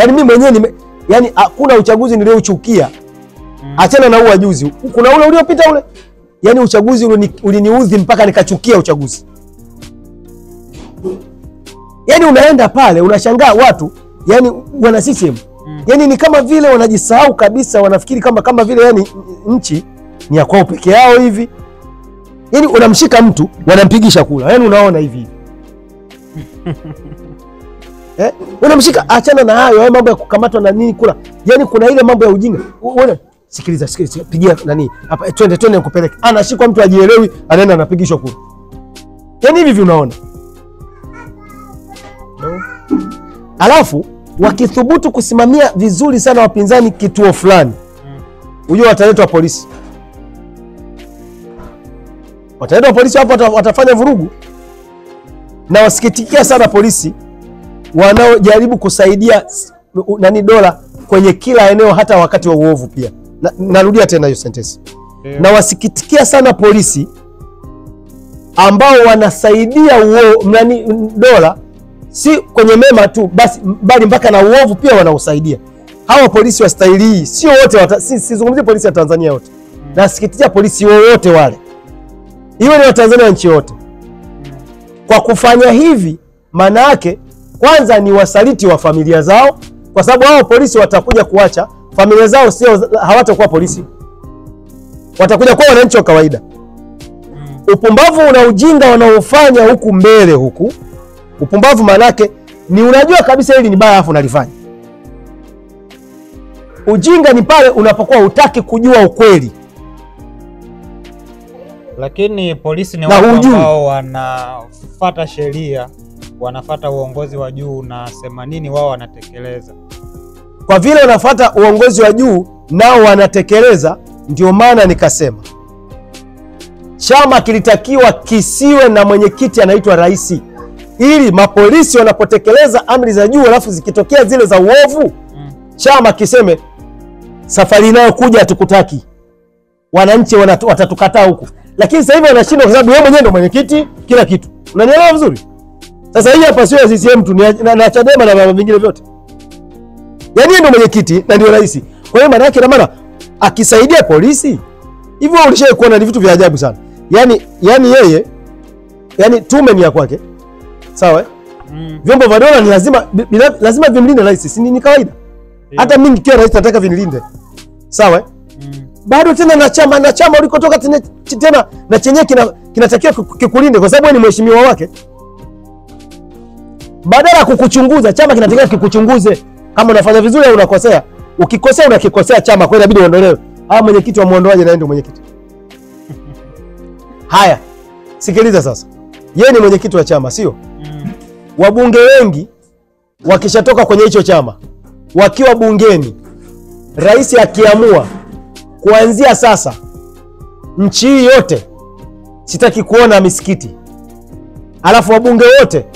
Yani mimi mwenyewe yani hakuna uchaguzi niliochukia. Achana na huo juzi. Kuna ule uliopita ule. Yani uchaguzi uliniudhi mpaka nikachukia uchaguzi. Yani unaenda pale unashangaa watu yani wana CCM. Yani ni kama vile wanajisahau kabisa, wanafikiri kama vile yani nchi ni ya kwao peke yao hivi. Yani unamshika mtu wanampigisha kula. Yani unaona hivi. Unamshika, achana na hayo mambo ya kukamatwa na nini kula. Yani kuna ile mambo ya ujinga. Unaona? Sikiliza, pigia nani? Hapa twende nikupeleke. Anashikwa mtu ajielewi, anaenda anapigishwa kula. Yani hivi unaona. Alafu wakithubutu kusimamia vizuri sana wapinzani kituo fulani. Unajua wataletwa polisi. Wataletwa polisi hapo watafanya vurugu. Na wasikitikia sana polisi wanaojaribu kusaidia dola kwenye kila eneo hata wakati wa uovu pia. Narudia tena hiyo sentence. Na wasikitikia sana polisi ambao wanasaidia dola si kwenye mema tu basi bali mpaka na uovu pia wanausaidia. Hawa polisi wa staili hii sio wote, sizungumzie polisi ya Tanzania wote. Nasikitia polisi wote wale. Iwe ni wa Tanzania nchi yote. Kwa kufanya hivi maana yake kwanza ni wasaliti wa familia zao, kwa sababu hao polisi watakuja kuacha familia zao, hawatakuwa polisi. Watakuja kuwa wananchi wa kawaida. Upumbavu na ujinga wanaofanya huku mbele huku. Upumbavu manake ni unajua kabisa hili ni baya afu unalifanya. Ujinga ni pale unapokuwa hutaki kujua ukweli. Lakini polisi ni watu ambao wanafuata sheria, wanafuata uongozi wa juu na sema nini wao wanatekeleza. Kwa vile wanafuata uongozi wa juu nao wanatekeleza, ndio maana nikasema chama kilitakiwa kisiwe na mwenyekiti anaitwa rais, ili mapolisi wanapotekeleza amri za juu alafu zikitokea zile za uovu, chama kiseme safari inayokuja hatukutaki. Wananchi watatukataa huku. Lakini sasa hivi wanashindwa kwa sababu yeye mwenyewe ndio mwenyekiti kila kitu. Unanielewa vizuri? Sasa hii hapa sio CCM tu na Chadema na mambo mengine vyote. Yaani ndio mwenyekiti na ndio rais. Kwa hiyo maana yake na maana akisaidia polisi, hivyo ulishaye kuona ni vitu vya ajabu sana. Yaani yeye tume ni ya kwake. Sawa? Vyombo vya dola ni lazima vimlinde rais. Si ni kawaida? Hata mimi nikiwa rais nataka vinilinde. Sawa? Bado tena na chama ulikotoka tena na chenye kinatakiwa kikulinde kwa sababu ni mheshimiwa wake. Badala ya kukuchunguza, chama kinatakiwa kikuchunguze kama unafanya vizuri au unakosea. Ukikosea unakikosea chama, kwa hiyo inabidi uondolewe. Mwenyekiti wa muondoaje na ndio mwenyekiti. Haya, sikiliza sasa. Yeye ni mwenyekiti wa chama, sio? Wabunge wengi wakishatoka kwenye hicho chama, wakiwa bungeni, rais akiamua kuanzia sasa nchi hii yote sitaki kuona misikiti, alafu wabunge wote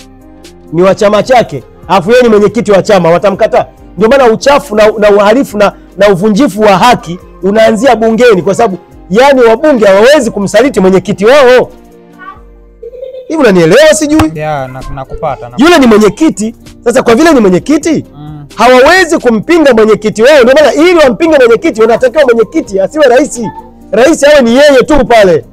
ni wa chama chake, alafu yeye ni mwenyekiti wa chama, watamkataa. Ndio maana uchafu na uhalifu na uvunjifu wa haki unaanzia bungeni, kwa sababu yani wabunge hawawezi kumsaliti mwenyekiti wao. Hivi unanielewa sijui? Nakupata. Yule ni mwenyekiti. Sasa kwa vile ni mwenyekiti, hawawezi kumpinga mwenyekiti wao. Ndio maana ili wampinge mwenyekiti wanatakiwa mwenyekiti asiwe rais. Rais awe ni yeye tu pale.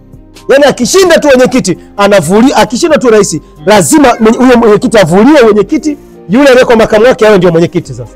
Yaani akishinda tu mwenyekiti anavulia, akishinda tu rais lazima huyo mwenyekiti avulie mwenyekiti, yule aliyeko makamu wake awe ndio mwenyekiti sasa.